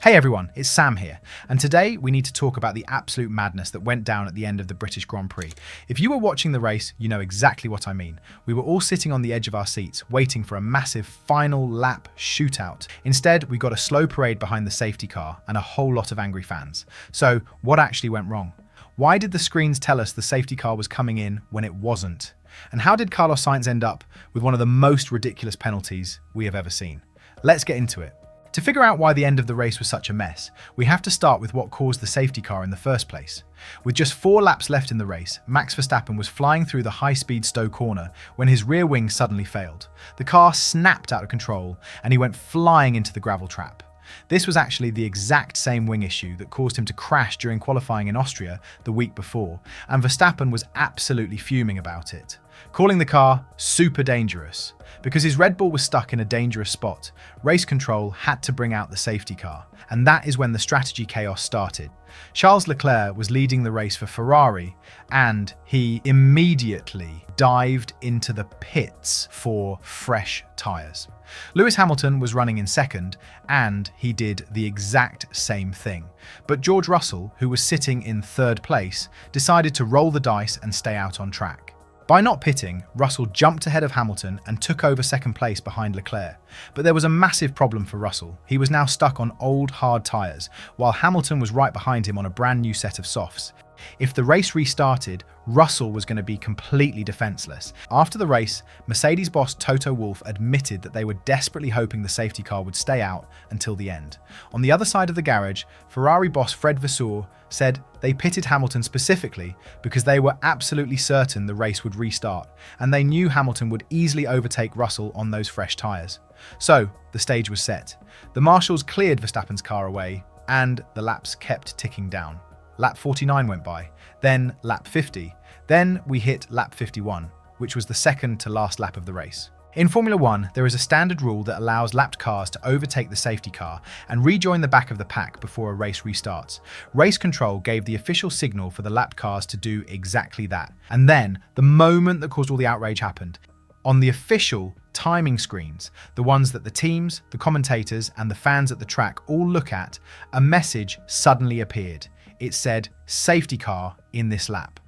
Hey everyone, it's Sam here, and today we need to talk about the absolute madness that went down at the end of the British Grand Prix. If you were watching the race, you know exactly what I mean. We were all sitting on the edge of our seats, waiting for a massive final lap shootout. Instead, we got a slow parade behind the safety car and a whole lot of angry fans. So, what actually went wrong? Why did the screens tell us the safety car was coming in when it wasn't? And how did Carlos Sainz end up with one of the most ridiculous penalties we have ever seen? Let's get into it. To figure out why the end of the race was such a mess, we have to start with what caused the safety car in the first place. With just 4 laps left in the race, Max Verstappen was flying through the high-speed Stowe corner when his rear wing suddenly failed. The car snapped out of control and he went flying into the gravel trap. This was actually the exact same wing issue that caused him to crash during qualifying in Austria the week before, and Verstappen was absolutely fuming about it, calling the car super dangerous. Because his Red Bull was stuck in a dangerous spot, race control had to bring out the safety car, and that is when the strategy chaos started. Charles Leclerc was leading the race for Ferrari, and he immediately dived into the pits for fresh tyres. Lewis Hamilton was running in second, and he did the exact same thing. But George Russell, who was sitting in third place, decided to roll the dice and stay out on track. By not pitting, Russell jumped ahead of Hamilton and took over second place behind Leclerc. But there was a massive problem for Russell. He was now stuck on old, hard tyres, while Hamilton was right behind him on a brand new set of softs. If the race restarted, Russell was going to be completely defenseless. After the race, Mercedes boss Toto Wolff admitted that they were desperately hoping the safety car would stay out until the end. On the other side of the garage, Ferrari boss Fred Vasseur said they pitted Hamilton specifically because they were absolutely certain the race would restart, and they knew Hamilton would easily overtake Russell on those fresh tyres. So, the stage was set. The marshals cleared Verstappen's car away, and the laps kept ticking down. Lap 49 went by, then lap 50, then we hit lap 51, which was the second to last lap of the race. In Formula 1, there is a standard rule that allows lapped cars to overtake the safety car and rejoin the back of the pack before a race restarts. Race control gave the official signal for the lapped cars to do exactly that. And then, the moment that caused all the outrage happened. On the official timing screens, the ones that the teams, the commentators, and the fans at the track all look at, a message suddenly appeared. It said, "Safety car in this lap."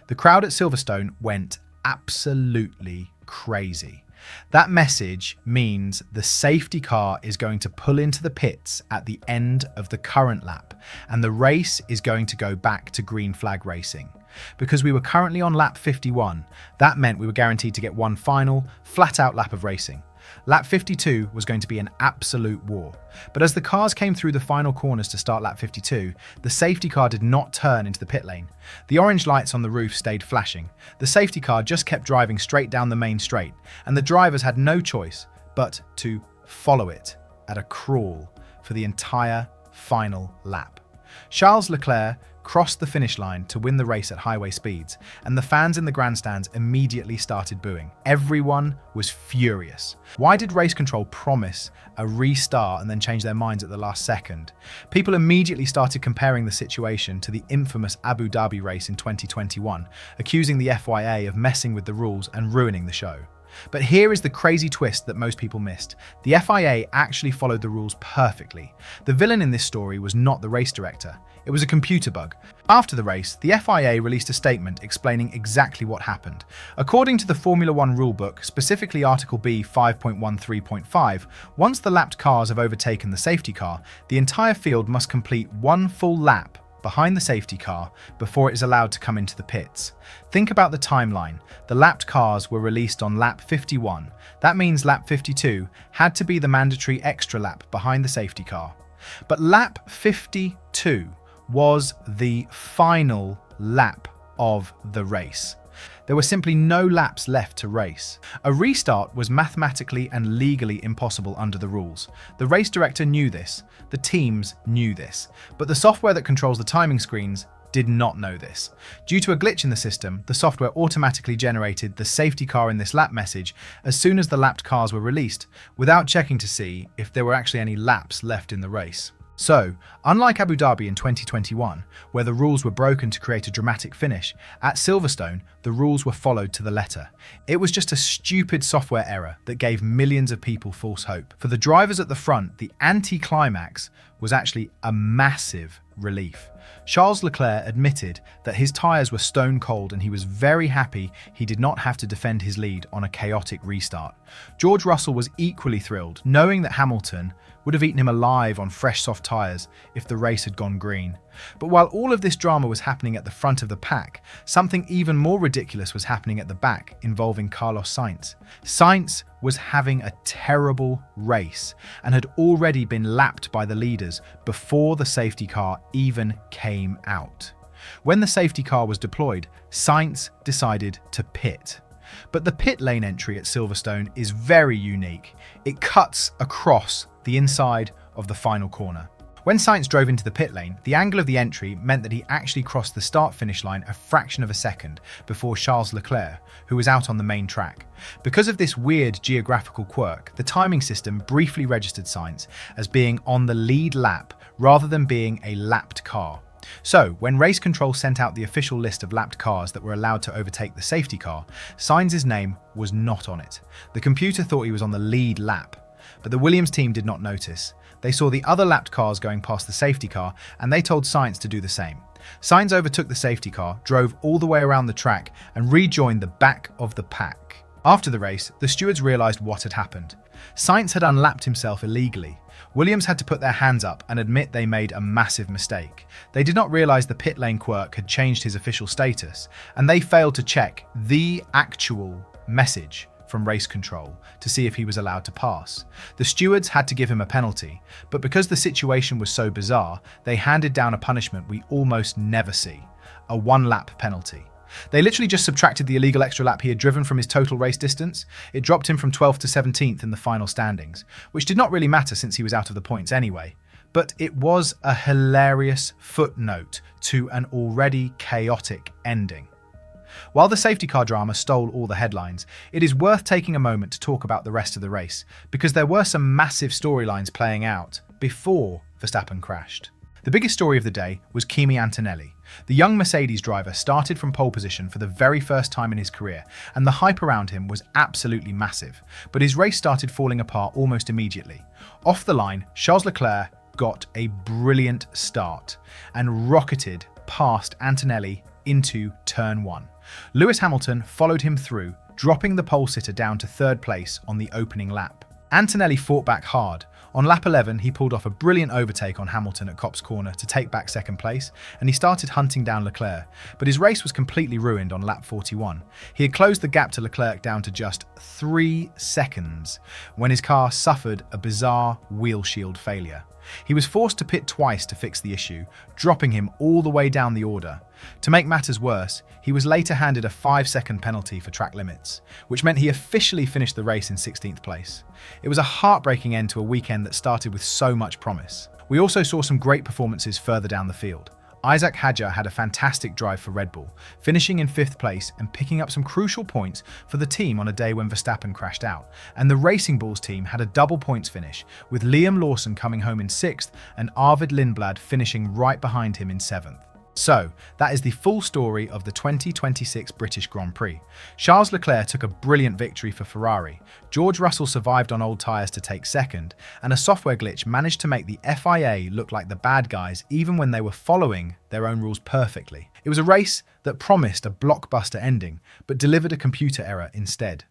The crowd at Silverstone went absolutely crazy. That message means the safety car is going to pull into the pits at the end of the current lap, and the race is going to go back to green flag racing. Because we were currently on lap 51, that meant we were guaranteed to get one final, flat-out lap of racing. Lap 52 was going to be an absolute war. But as the cars came through the final corners to start lap 52, the safety car did not turn into the pit lane. The orange lights on the roof stayed flashing. The safety car just kept driving straight down the main straight, and the drivers had no choice but to follow it at a crawl for the entire final lap. Charles Leclerc crossed the finish line to win the race at highway speeds, and the fans in the grandstands immediately started booing. Everyone was furious. Why did race control promise a restart and then change their minds at the last second? People immediately started comparing the situation to the infamous Abu Dhabi race in 2021, accusing the FIA of messing with the rules and ruining the show. But here is the crazy twist that most people missed. The FIA actually followed the rules perfectly. The villain in this story was not the race director. It was a computer bug. After the race, the FIA released a statement explaining exactly what happened. According to the Formula 1 rulebook, specifically Article B 5.13.5, once the lapped cars have overtaken the safety car, the entire field must complete one full lap behind the safety car before it is allowed to come into the pits. Think about the timeline. The lapped cars were released on lap 51. That means lap 52 had to be the mandatory extra lap behind the safety car. But lap 52 was the final lap of the race. There were simply no laps left to race. A restart was mathematically and legally impossible under the rules. The race director knew this, the teams knew this, but the software that controls the timing screens did not know this. Due to a glitch in the system, the software automatically generated the safety car in this lap message as soon as the lapped cars were released, without checking to see if there were actually any laps left in the race. So, unlike Abu Dhabi in 2021, where the rules were broken to create a dramatic finish, at Silverstone, the rules were followed to the letter. It was just a stupid software error that gave millions of people false hope. For the drivers at the front, the anticlimax was actually a massive relief. Charles Leclerc admitted that his tyres were stone cold and he was very happy he did not have to defend his lead on a chaotic restart. George Russell was equally thrilled, knowing that Hamilton would have eaten him alive on fresh soft tyres if the race had gone green. But while all of this drama was happening at the front of the pack, something even more ridiculous was happening at the back, involving Carlos Sainz. Sainz was having a terrible race and had already been lapped by the leaders before the safety car even came out. When the safety car was deployed, Sainz decided to pit. But the pit lane entry at Silverstone is very unique. It cuts across the inside of the final corner. When Sainz drove into the pit lane, the angle of the entry meant that he actually crossed the start-finish line a fraction of a second before Charles Leclerc, who was out on the main track. Because of this weird geographical quirk, the timing system briefly registered Sainz as being on the lead lap rather than being a lapped car. So, when race control sent out the official list of lapped cars that were allowed to overtake the safety car, Sainz's name was not on it. The computer thought he was on the lead lap, but the Williams team did not notice. They saw the other lapped cars going past the safety car, and they told Sainz to do the same. Sainz overtook the safety car, drove all the way around the track, and rejoined the back of the pack. After the race, the stewards realised what had happened. Sainz had unlapped himself illegally. Williams had to put their hands up and admit they made a massive mistake. They did not realise the pit lane quirk had changed his official status, and they failed to check the actual message from race control to see if he was allowed to pass. The stewards had to give him a penalty, but because the situation was so bizarre, they handed down a punishment we almost never see: a one-lap penalty. They literally just subtracted the illegal extra lap he had driven from his total race distance. It dropped him from 12th to 17th in the final standings, which did not really matter since he was out of the points anyway. But it was a hilarious footnote to an already chaotic ending. While the safety car drama stole all the headlines, it is worth taking a moment to talk about the rest of the race, because there were some massive storylines playing out before Verstappen crashed. The biggest story of the day was Kimi Antonelli. The young Mercedes driver started from pole position for the very first time in his career, and the hype around him was absolutely massive, but his race started falling apart almost immediately. Off the line, Charles Leclerc got a brilliant start and rocketed past Antonelli into turn 1. Lewis Hamilton followed him through, dropping the pole sitter down to third place on the opening lap. Antonelli fought back hard. On lap 11, he pulled off a brilliant overtake on Hamilton at Copse Corner to take back second place, and he started hunting down Leclerc, but his race was completely ruined on lap 41. He had closed the gap to Leclerc down to just 3 seconds when his car suffered a bizarre wheel shield failure. He was forced to pit twice to fix the issue, dropping him all the way down the order. To make matters worse, he was later handed a 5-second penalty for track limits, which meant he officially finished the race in 16th place. It was a heartbreaking end to a weekend that started with so much promise. We also saw some great performances further down the field. Isaac Hadjar had a fantastic drive for Red Bull, finishing in 5th place and picking up some crucial points for the team on a day when Verstappen crashed out. And the Racing Bulls team had a double points finish, with Liam Lawson coming home in 6th and Arvid Lindblad finishing right behind him in 7th. So, that is the full story of the 2026 British Grand Prix. Charles Leclerc took a brilliant victory for Ferrari, George Russell survived on old tyres to take second, and a software glitch managed to make the FIA look like the bad guys even when they were following their own rules perfectly. It was a race that promised a blockbuster ending, but delivered a computer error instead.